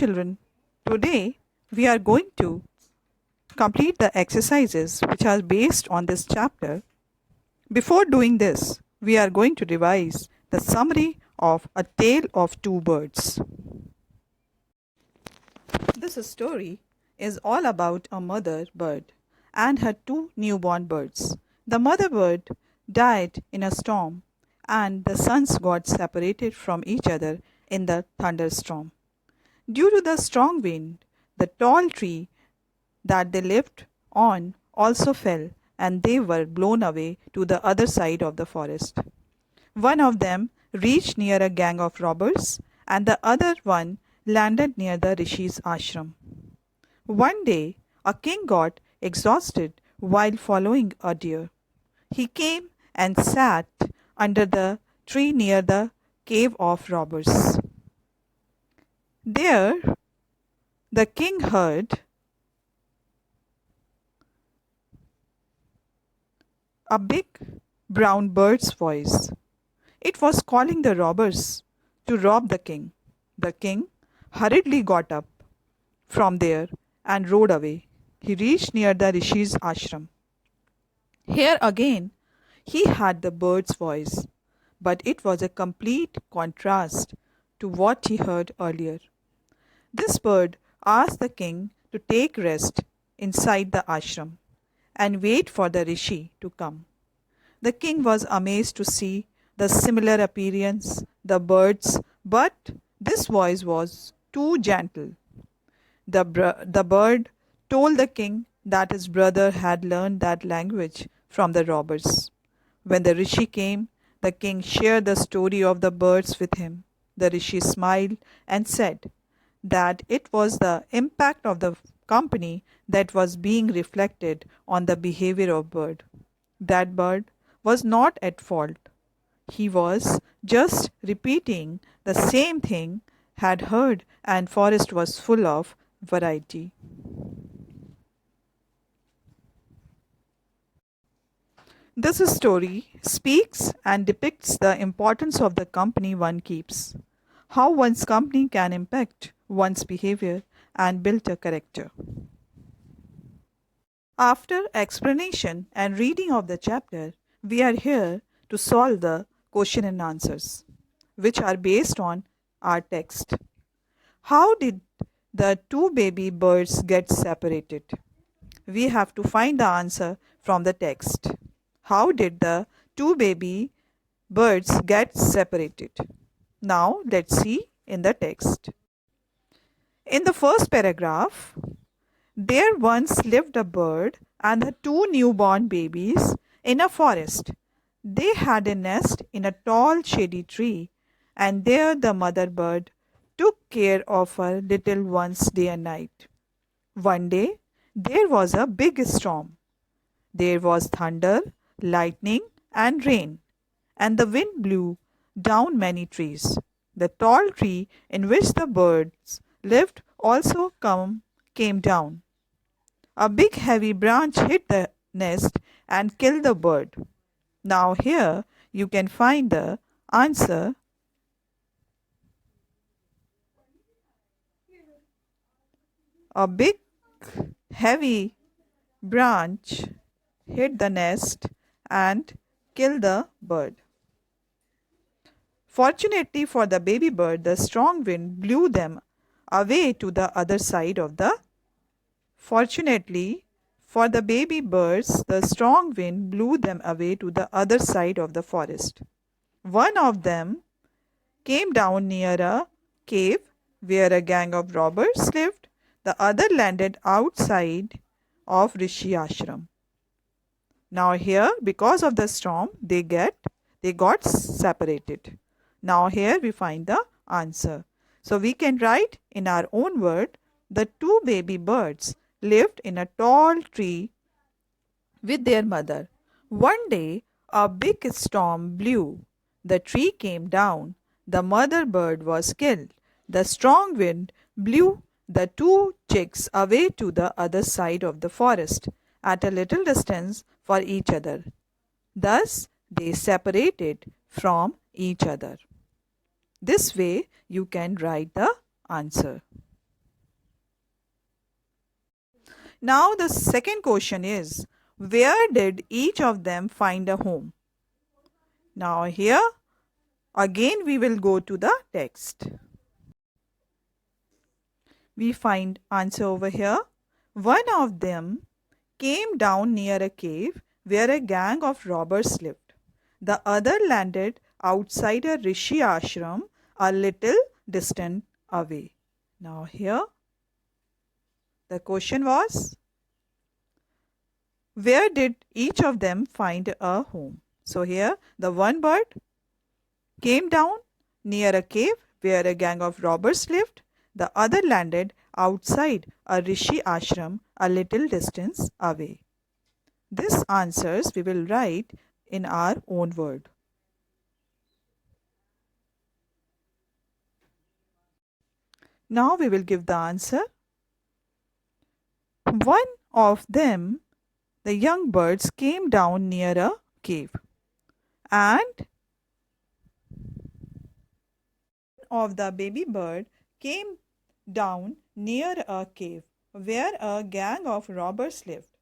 children, today we are going to complete the exercises which are based on this chapter. Before doing this, we are going to revise the summary of A Tale of Two Birds. This story is all about a mother bird and her two newborn birds. The mother bird died in a storm, and the sons got separated from each other in the thunderstorm. Due to the strong wind, the tall tree that they lived on also fell, and they were blown away to the other side of the forest. One of them reached near a gang of robbers, and the other one landed near the Rishi's ashram. One day, a king got exhausted while following a deer. He came and sat under the tree near the cave of robbers. There, the king heard a big brown bird's voice. It was calling the robbers to rob the king. The king hurriedly got up from there and rode away. He reached near the Rishi's ashram. Here again he had the bird's voice, but it was a complete contrast to what he heard earlier. This bird asked the king to take rest inside the ashram and wait for the Rishi to come. The king was amazed to see the similar appearance, the birds, but this voice was too gentle. The bird told the king that his brother had learned that language from the robbers. When the Rishi came, the king shared the story of the birds with him. The Rishi smiled and said that it was the impact of the company that was being reflected on the behavior of bird. That bird was not at fault. He was just repeating the same thing had heard, and forest was full of variety. This story speaks and depicts the importance of the company one keeps, how one's company can impact one's behavior and build a character. After explanation and reading of the chapter, we are here to solve the question and answers, which are based on our text. How did the two baby birds get separated? We have to find the answer from the text. How did the two baby birds get separated? Now let's see in the text. In the first paragraph, there once lived a bird and the two newborn babies in a forest. They had a nest in a tall shady tree, and there the mother bird took care of her little ones day and night. One day there was a big storm. There was thunder, lightning, and rain, and the wind blew down many trees. The tall tree in which the birds lived also came down. A big heavy branch hit the nest and killed the bird. Now here you can find the answer. A big heavy branch hit the nest and killed the bird. Fortunately for the baby bird, the strong wind blew them away to the other side of the Fortunately for the baby birds, the strong wind blew them away to the other side of the forest. One of them came down near a cave where a gang of robbers lived. The other landed outside of Rishi ashram. Now here, because of the storm, they got separated. Now here we find the answer. So we can write in our own word, the two baby birds lived in a tall tree with their mother. One day, a big storm blew. The tree came down. The mother bird was killed. The strong wind blew the two chicks away to the other side of the forest at a little distance for each other. Thus, they separated from each other. This way, you can write the answer. Now the second question is, where did each of them find a home? Now here again we will go to the text. We find answer over here. One of them came down near a cave where a gang of robbers lived. The other landed outside a rishi ashram a little distant away. Now here the question was, where did each of them find a home? So here the one bird came down near a cave where a gang of robbers lived. The other landed outside a rishi ashram a little distance away. These answers we will write in our own word. Now we will give the answer. One of them, the young birds, came down near a cave, and of the baby bird came down near a cave where a gang of robbers lived.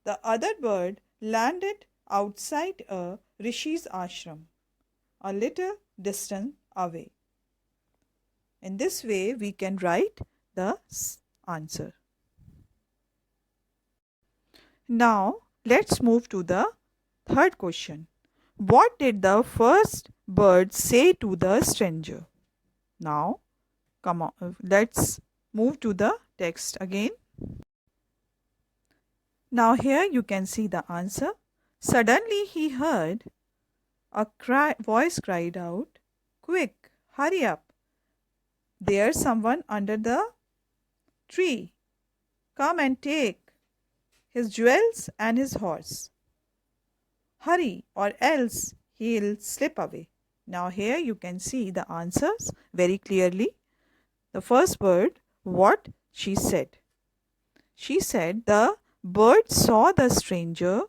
The other bird landed outside a rishi's ashram, a little distance away. In this way, we can write the answer. Now, let's move to the third question. What did the first bird say to the stranger? Now, come on, let's move to the text again. Now, here you can see the answer. Suddenly, he heard a voice cried out, "Quick, hurry up! There's someone under the tree. Come and take his jewels and his horse. Hurry, or else he'll slip away." Now here you can see the answers very clearly. The first bird, what she said. She said the bird saw the stranger.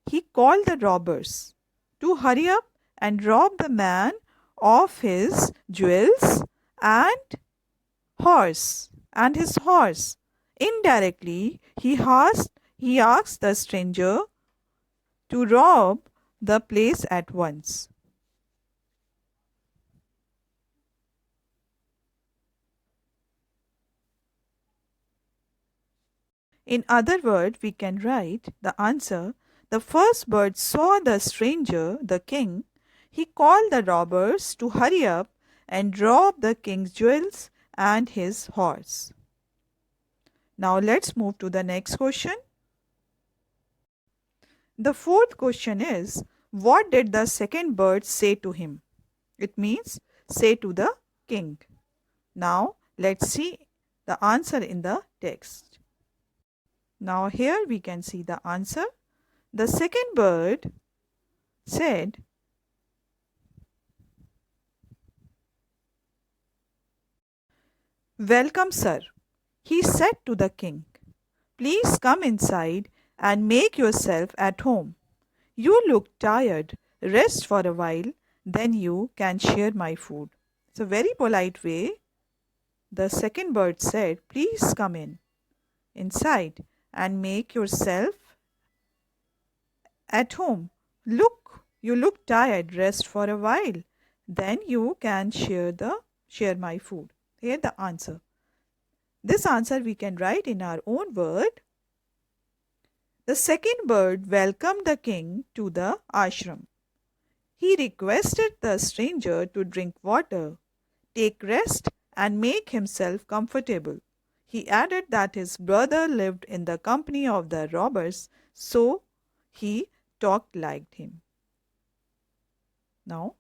He called the robbers to hurry up and rob the man of his jewels and his horse. Indirectly, he asked the stranger to rob the place at once. In other words, we can write the answer. The first bird saw the stranger, the king. He called the robbers to hurry up and rob the king's jewels and his horse. Now let's move to the next question. The fourth question is, what did the second bird say to him? It means say to the king. Now let's see the answer in the text. Now here we can see the answer. The second bird said, "Welcome, sir," he said to the king. "Please come inside and make yourself at home. You look tired. Rest for a while, then you can share my food." It's a very polite way. The second bird said, "Please come inside and make yourself at home. You look tired. Rest for a while, then you can share my food." Here the answer. This answer we can write in our own word. The second bird welcomed the king to the ashram. He requested the stranger to drink water, take rest, and make himself comfortable. He added that his brother lived in the company of the robbers, so he talked like him. Now,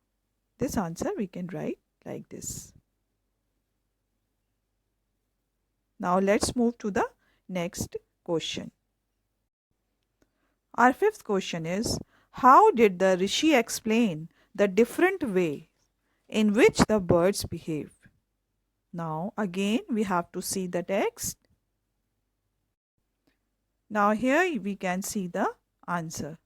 this answer we can write like this. Now, let's move to the next question. Our fifth question is, how did the Rishi explain the different way in which the birds behave? Now, again, we have to see the text. Now, here we can see the answer.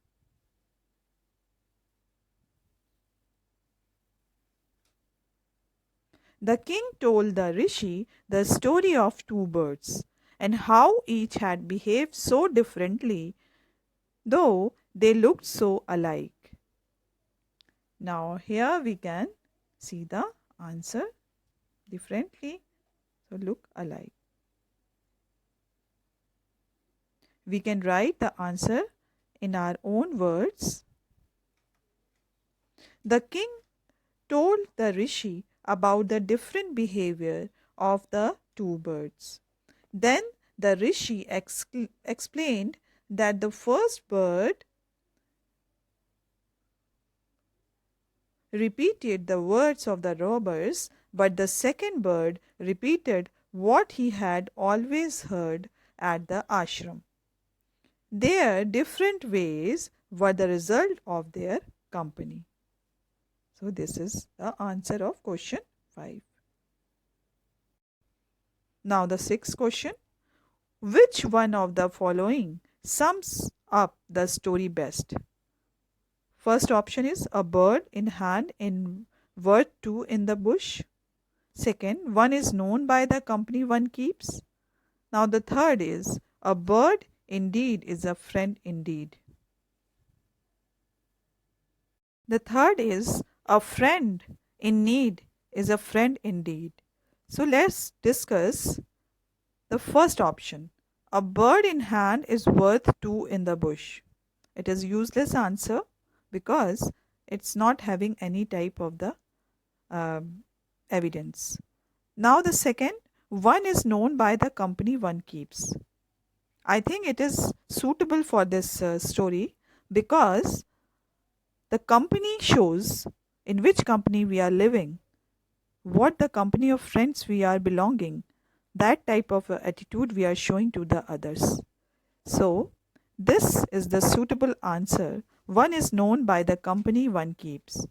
The king told the Rishi the story of two birds and how each had behaved so differently, though they looked so alike. Now, here we can see the answer differently, so look alike. We can write the answer in our own words. The king told the rishi about the different behavior of the two birds. Then the rishi explained that the first bird repeated the words of the robbers, but the second bird repeated what he had always heard at the ashram. Their different ways were the result of their company. So, this is the answer of question 5. Now, the sixth question. Which one of the following sums up the story best? First option is a bird in hand in word two in the bush. Second, one is known by the company one keeps. Now, the third is a bird indeed is a friend indeed. The third is a friend in need is a friend indeed. So, let's discuss the first option. A bird in hand is worth two in the bush. It is useless answer because it's not having any type of the evidence. Now the second, one is known by the company one keeps. I think it is suitable for this story because the company shows in which company we are living, what the company of friends we are belonging, that type of attitude we are showing to the others. So, this is the suitable answer. One is known by the company one keeps.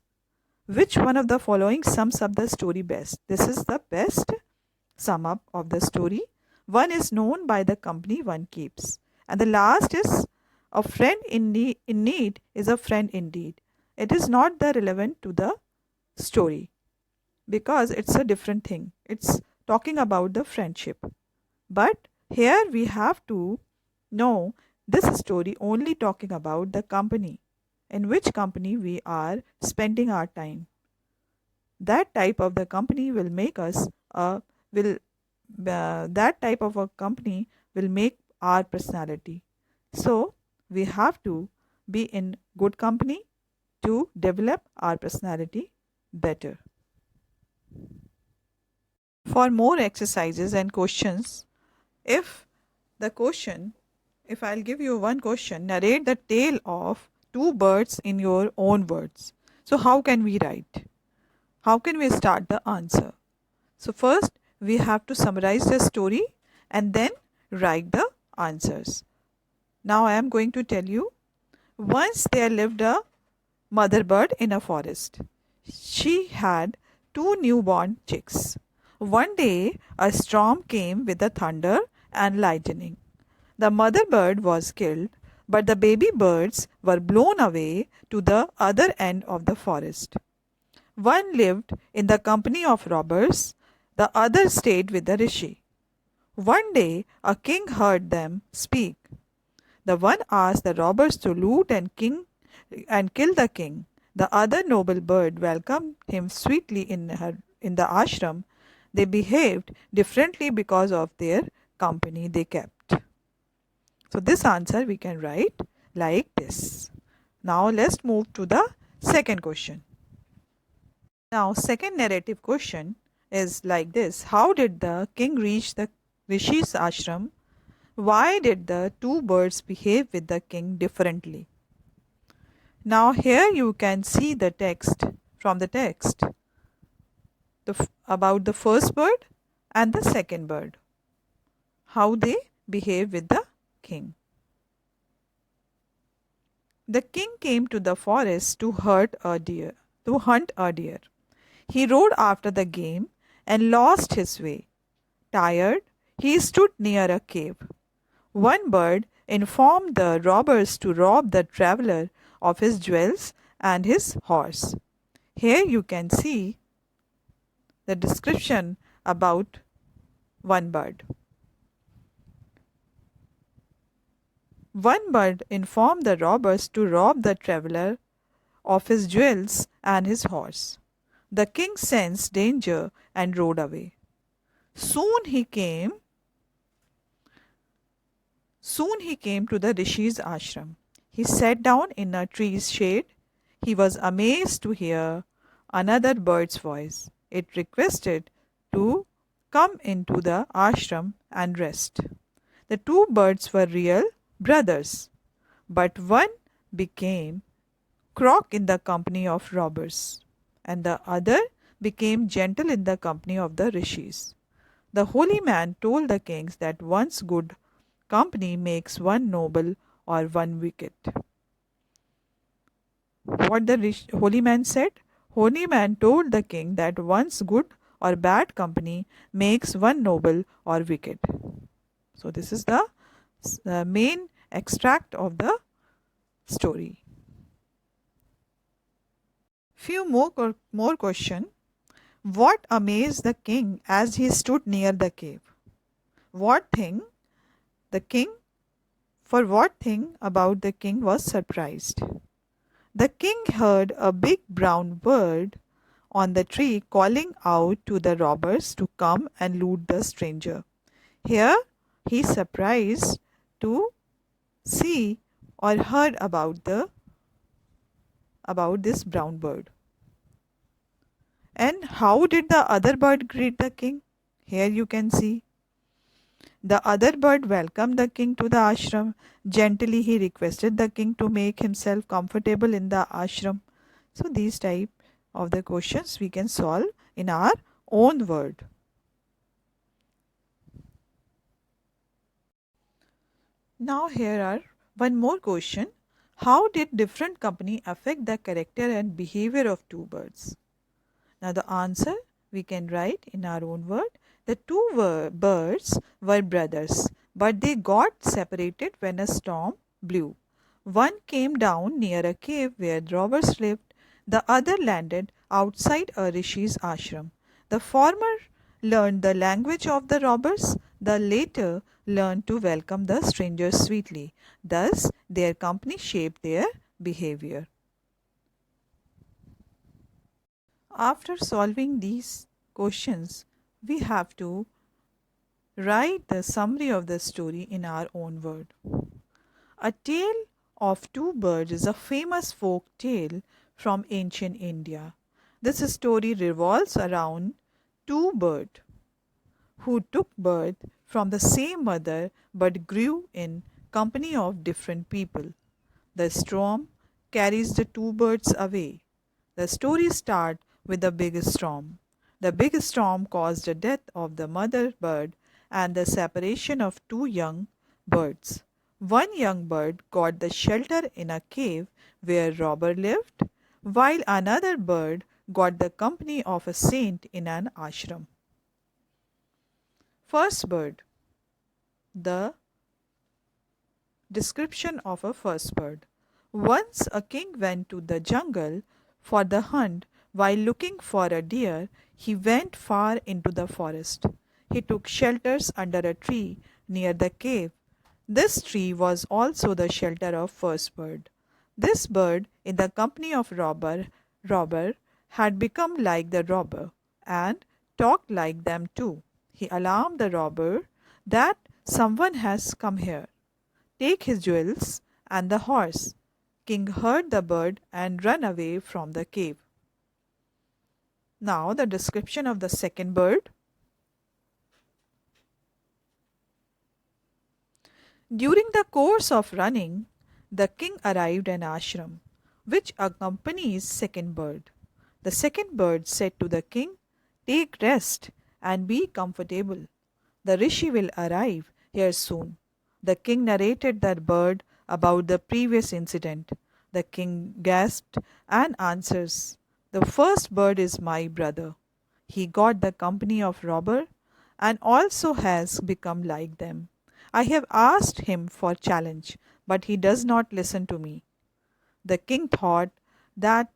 Which one of the following sums up the story best? This is the best sum up of the story. One is known by the company one keeps. And the last is a friend in need is a friend indeed. It is not the relevant to the story because it's a different thing. It's talking about the friendship. But here we have to know this story only talking about the company, in which company we are spending our time. That type of the company will make us that type of a company will make our personality. So we have to be in good company to develop our personality better. For more exercises and questions, if I'll give you one question, narrate the tale of two birds in your own words. So how can we write? How can we start the answer? So first we have to summarize the story and then write the answers. Now I am going to tell you. Once there lived a mother bird in a forest. She had two newborn chicks. One day a storm came with the thunder and lightning. The mother bird was killed, but the baby birds were blown away to the other end of the forest. One lived in the company of robbers, the other stayed with the rishi. One day a king heard them speak. The one asked the robbers to loot and kill the king. The other noble bird welcomed him sweetly in the ashram. They behaved differently because of their company they kept. So this answer we can write like this. Now let's move to the second question. Now second narrative question is like this. How did the king reach the Rishi's ashram? Why did the two birds behave with the king differently? Now here you can see the text from the text about the first bird and the second bird. How they behave with the king. The king came to the forest to hunt a deer. He rode after the game and lost his way. Tired, he stood near a cave. One bird informed the robbers to rob the traveler of his jewels and his horse. Here you can see the description about one bird. One bird informed the robbers to rob the traveler of his jewels and his horse. The king sensed danger and rode away. Soon he came Soon he came to the Rishi's ashram. He sat down in a tree's shade. He was amazed to hear another bird's voice. It requested to come into the ashram and rest. The two birds were real brothers, but one became crook in the company of robbers, and the other became gentle in the company of the rishis. The holy man told the kings that one's good company makes one noble or one wicked. What the holy man said? Holy man told the king that one's good or bad company makes one noble or wicked. So this is the main extract of the story. Few more question. What amazed the king as he stood near the cave? What thing about the king was surprised? The king heard a big brown bird on the tree calling out to the robbers to come and loot the stranger. Here he surprised to see or heard about this brown bird. And how did the other bird greet the king? Here you can see. The other bird welcomed the king to the ashram. Gently he requested the king to make himself comfortable in the ashram. So these type of the questions we can solve in our own word. Now here are one more question. How did different company affect the character and behavior of two birds? Now the answer we can write in our own word. The two birds were brothers, but they got separated when a storm blew. One came down near a cave where robbers lived. The other landed outside a rishi's ashram. The former learned the language of the robbers. The latter learned to welcome the strangers sweetly. Thus, their company shaped their behavior. After solving these questions, we have to write the summary of the story in our own word. A Tale of Two Birds is a famous folk tale from ancient India. This story revolves around two birds who took birth from the same mother but grew in company of different people. The storm carries the two birds away. The story starts with a big storm. The big storm caused the death of the mother bird and the separation of two young birds. One young bird got the shelter in a cave where robber lived, while another bird got the company of a saint in an ashram. First bird. The description of a first bird. Once a king went to the jungle for the hunt. While looking for a deer, he went far into the forest. He took shelters under a tree near the cave. This tree was also the shelter of first bird. This bird, in the company of robber, had become like the robber and talked like them too. He alarmed the robber that someone has come here. Take his jewels and the horse. King heard the bird and ran away from the cave. Now the description of the second bird. During the course of running, the king arrived at an ashram, which accompanies second bird. The second bird said to the king, "Take rest and be comfortable. The rishi will arrive here soon." The king narrated the bird about the previous incident. The king gasped and answers, "The first bird is my brother. He got the company of robber and also has become like them. I have asked him for challenge, but he does not listen to me." The king thought that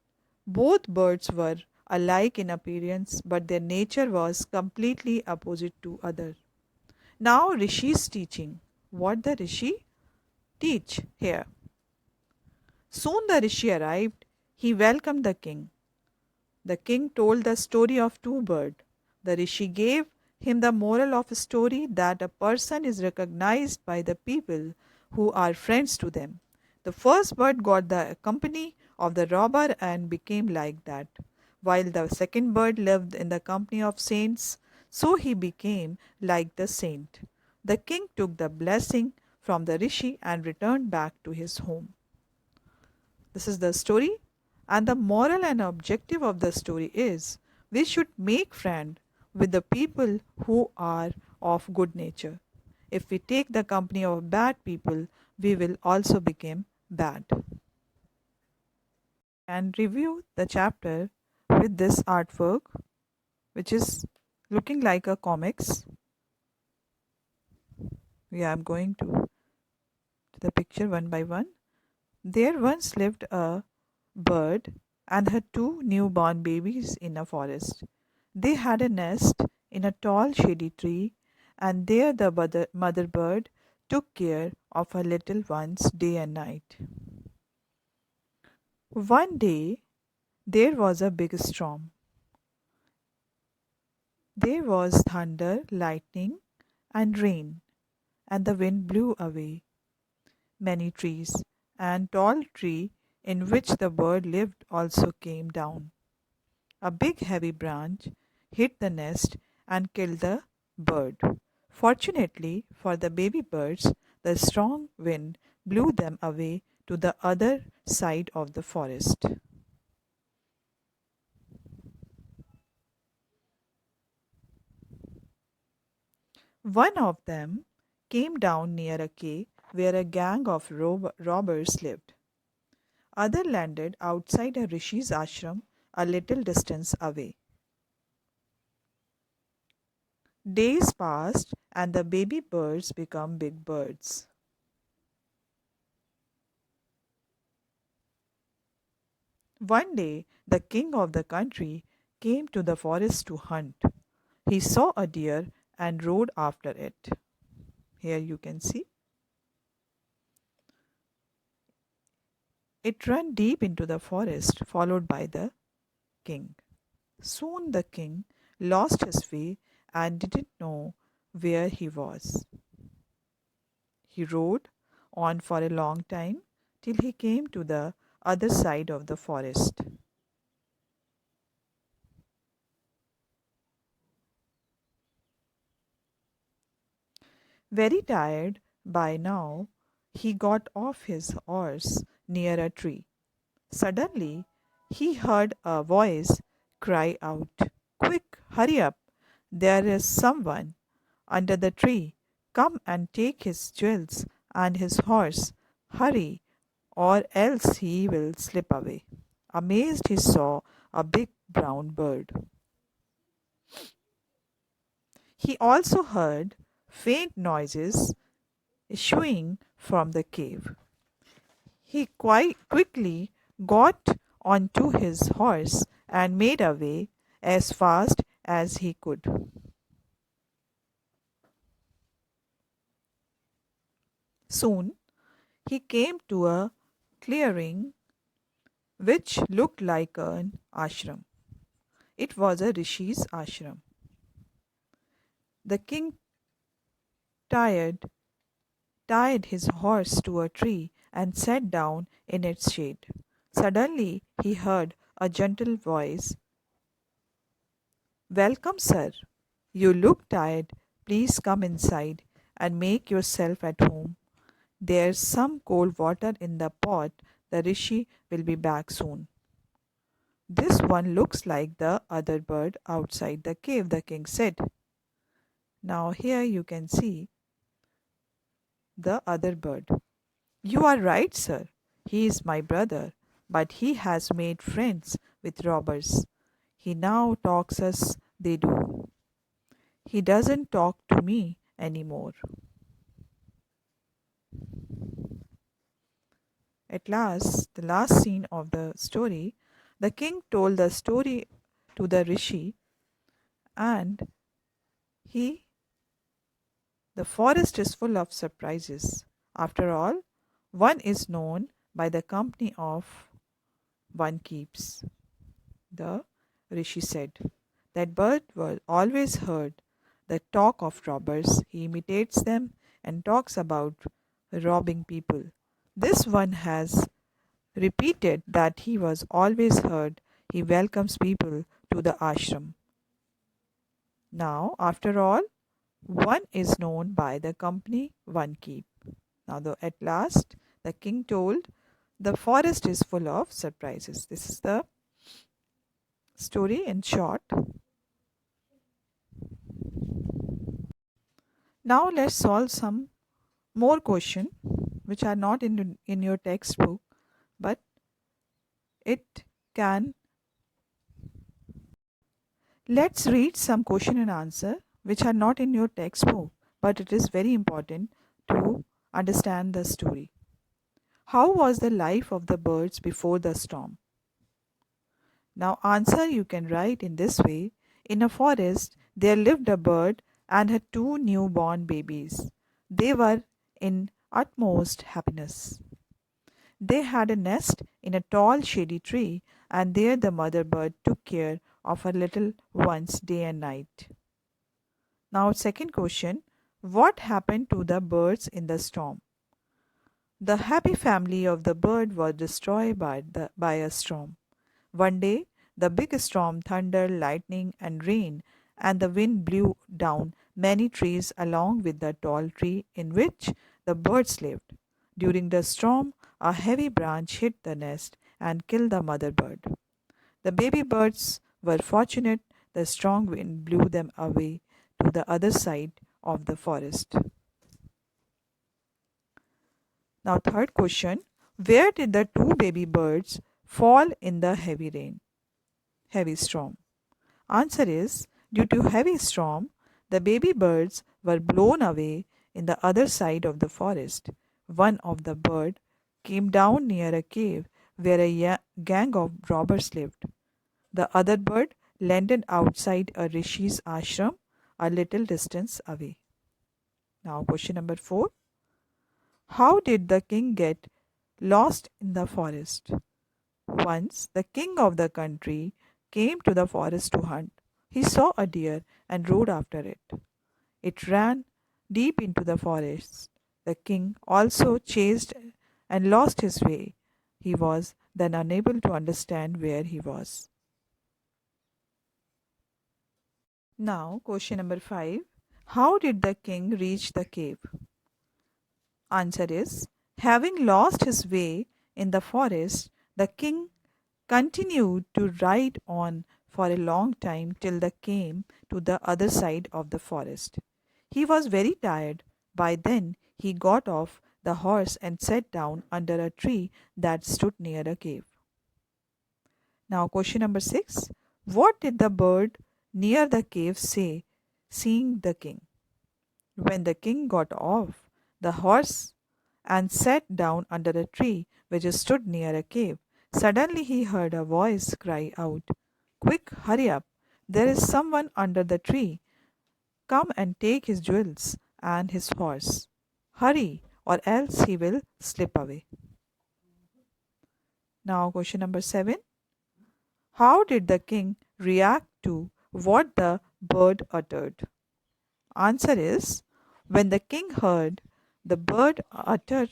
both birds were alike in appearance, but their nature was completely opposite to other. Now Rishi's teaching. What the Rishi teach here. Soon the rishi arrived. He welcomed the king. The king told the story of two birds. The rishi gave him the moral of a story that a person is recognized by the people who are friends to them. The first bird got the company of the robber and became like that, while the second bird lived in the company of saints, so he became like the saint. The king took the blessing from the rishi and returned back to his home. This is the story, and the moral and objective of the story is we should make friend with the people who are of good nature. If we take the company of bad people, we will also become bad. And review the chapter with this artwork, which is looking like a comics. Yeah, I'm going to the picture one by one. There once lived a bird and her two newborn babies in a forest. They had a nest in a tall shady tree, and there the mother bird took care of her little ones day and night. One day there was a big storm. There was thunder, lightning, and rain, and the wind blew away many trees, and tall tree in which the bird lived also came down. A big heavy branch hit the nest and killed the bird. Fortunately for the baby birds, the strong wind blew them away to the other side of the forest. One of them came down near a cave where a gang of robbers lived. Other landed outside a rishi's ashram a little distance away. Days passed and the baby birds became big birds. One day, the king of the country came to the forest to hunt. He saw a deer and rode after it. Here you can see it ran deep into the forest, followed by the king. Soon the king lost his way and didn't know where he was. He rode on for a long time till he came to the other side of the forest. Very tired by now, he got off his horse near a tree. Suddenly, he heard a voice cry out, "Quick, hurry up! There is someone under the tree. Come and take his jewels and his horse. Hurry, or else he will slip away." Amazed, he saw a big brown bird. He also heard faint noises issuing from the cave. He quite quickly got onto his horse and made away as fast as he could. Soon he came to a clearing which looked like an ashram. It was a rishi's ashram. The king tired tied his horse to a tree and sat down in its shade. Suddenly he heard a gentle voice, "Welcome, sir. You look tired. Please come inside and make yourself at home. There's some cold water in the pot. The rishi will be back soon." "This one looks like the other bird outside the cave," the king said. Now, here you can see the other bird. "You are right, sir. He is my brother, but he has made friends with robbers. He now talks as they do. He doesn't talk to me anymore." At last, the last scene of the story, the king told the story to the rishi, and he the forest is full of surprises. After all, One is known by the company of one keeps. The rishi said. That bird was always heard the talk of robbers. He imitates them and talks about robbing people. This one has repeated that he was always heard. He welcomes people to the ashram. Now, after all, one is known by the company one keep. Now, at last, the king told, the forest is full of surprises. This is the story in short. Now, let's solve some more question which are not in your textbook, but it can. Let's read some question and answer which are not in your textbook, but it is very important to understand the story. How was the life of the birds before the storm? Now, answer you can write in this way. In a forest, there lived a bird and her two newborn babies. They were in utmost happiness. They had a nest in a tall shady tree, and there the mother bird took care of her little ones day and night. Now, second question. What happened to the birds in the storm? The happy family of the bird was destroyed by a storm. One day, the big storm, thunder, lightning, and rain, and the wind blew down many trees along with the tall tree in which the birds lived. During the storm, a heavy branch hit the nest and killed the mother bird. The baby birds were fortunate; the strong wind blew them away to the other side of the forest. Now, third question. Where did the two baby birds fall in the heavy storm? Answer is, due to heavy storm, the baby birds were blown away in the other side of the forest. One of the bird came down near a cave where a gang of robbers lived. The other bird landed outside a rishi's ashram a little distance away. Now, question number 4. How did the king get lost in the forest? Once the king of the country came to the forest to hunt. He saw a deer and rode after it. It ran deep into the forest. The king also chased and lost his way. He was then unable to understand where he was. Now, question number 5. How did the king reach the cave? Answer is, having lost his way in the forest, the king continued to ride on for a long time till they came to the other side of the forest. He was very tired. By then he got off the horse and sat down under a tree that stood near a cave. Now, question number 6. What did the bird near the cave say, seeing the king? When the king got off the horse and sat down under a tree which stood near a cave, suddenly he heard a voice cry out, "Quick, hurry up! There is someone under the tree. Come and take his jewels and his horse. Hurry, or else he will slip away." Now, question number 7. How did the king react to what the bird uttered? Answer is, when the king heard the bird utter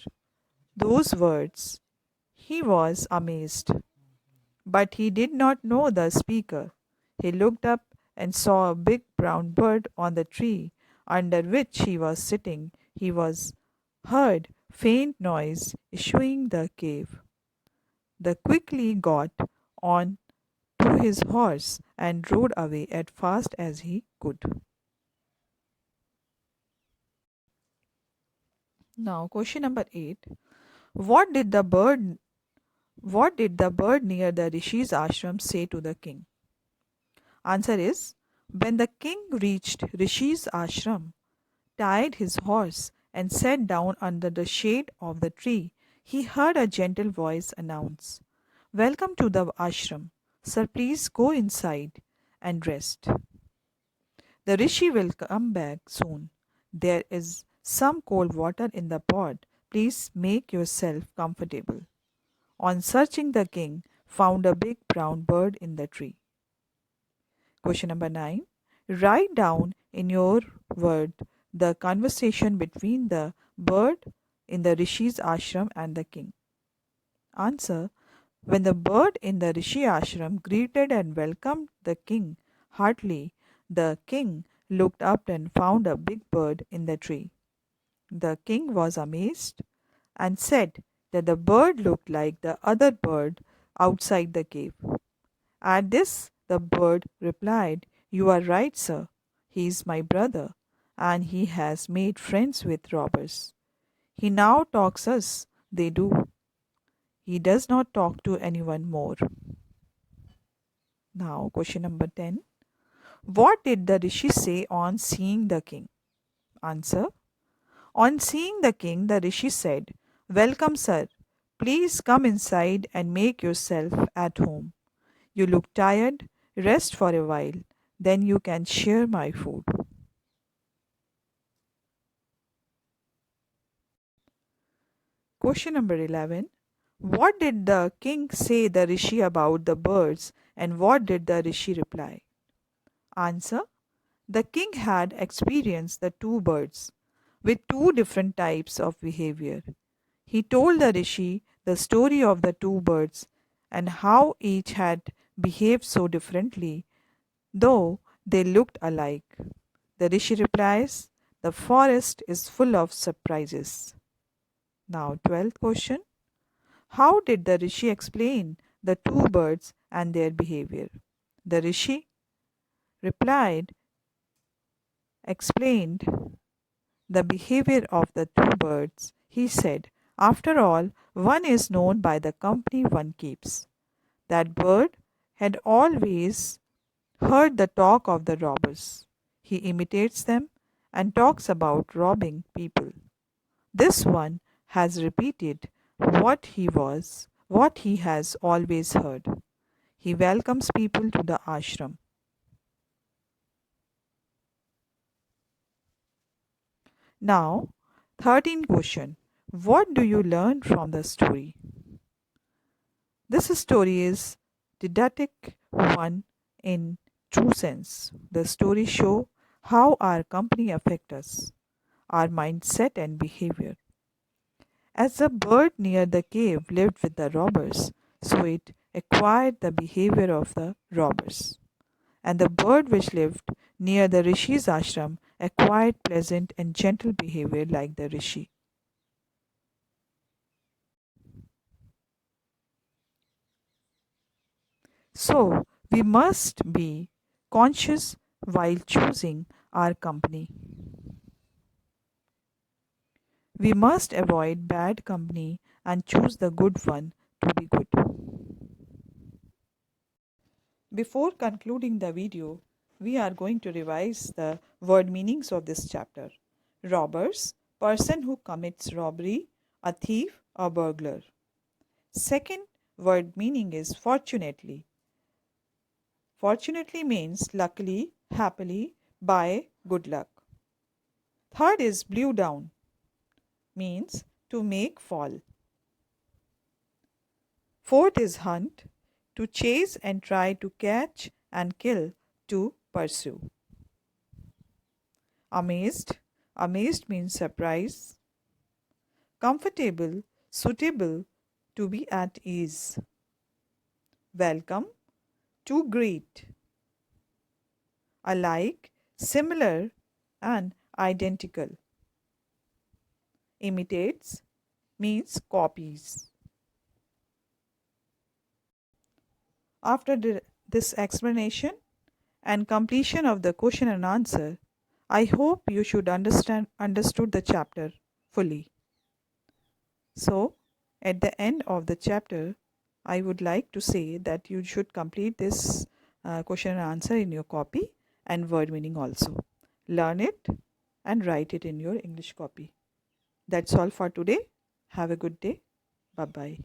those words, he was amazed. But he did not know the speaker. He looked up and saw a big brown bird on the tree under which he was sitting. He was heard faint noise issuing the cave. The quickly got on to his horse and rode away as fast as he could. Now, question number 8. What did the bird near the Rishi's ashram say to the king? Answer is, when the king reached Rishi's ashram, tied his horse, and sat down under the shade of the tree, he heard a gentle voice announce, "Welcome to the ashram. Sir, please go inside and rest. The Rishi will come back soon. There is some cold water in the pot. Please make yourself comfortable. On searching, the king found a big brown bird in the tree. Question number 9. Write down in your word the conversation between the bird in the Rishi's ashram and the king. Answer. When the bird in the Rishi ashram greeted and welcomed the king heartily, the king looked up and found a big bird in the tree. The king was amazed and said that the bird looked like the other bird outside the cave. At this, the bird replied, "You are right, sir. He is my brother, and he has made friends with robbers. He now talks as they do. He does not talk to anyone more." Now, question number 10. What did the rishi say on seeing the king? Answer. On seeing the king, the rishi said, "Welcome, sir. Please come inside and make yourself at home. You look tired. Rest for a while. Then you can share my food." Question number 11. What did the king say the rishi about the birds, and what did the rishi reply? Answer. The king had experienced the two birds with two different types of behavior. He told the rishi the story of the two birds and how each had behaved so differently, though they looked alike. The rishi replies, "The forest is full of surprises." Now, 12th question. How did the rishi explain the two birds and their behavior? The rishi replied, explained the behavior of the two birds. He said, "After all, one is known by the company one keeps." That bird had always heard the talk of the robbers. He imitates them and talks about robbing people. This one has repeated what he has always heard. He welcomes people to the ashram. Now, 13th question. What do you learn from the story? This story is didactic one in true sense. The story show how our company affect us, our mindset and behavior. As the bird near the cave lived with the robbers, so it acquired the behavior of the robbers. And the bird which lived near the Rishi's ashram acquired pleasant and gentle behavior like the Rishi. So, we must be conscious while choosing our company. We must avoid bad company and choose the good one to be good. Before concluding the video, we are going to revise the word meanings of this chapter. Robbers, person who commits robbery, a thief, a burglar. Second word meaning is fortunately. Fortunately means luckily, happily, by good luck. Third is blew down, means to make fall. Fourth is hunt, to chase and try to catch and kill, to pursue. Amazed, amazed means surprise. Comfortable, suitable, to be at ease. Welcome, to greet. Alike, similar, and identical. Imitates means copies. After this explanation and completion of the question and answer, I hope you should understood the chapter fully. So, at the end of the chapter, I would like to say that you should complete this question and answer in your copy and word meaning also. Learn it and write it in your English copy. That's all for today. Have a good day. Bye-bye.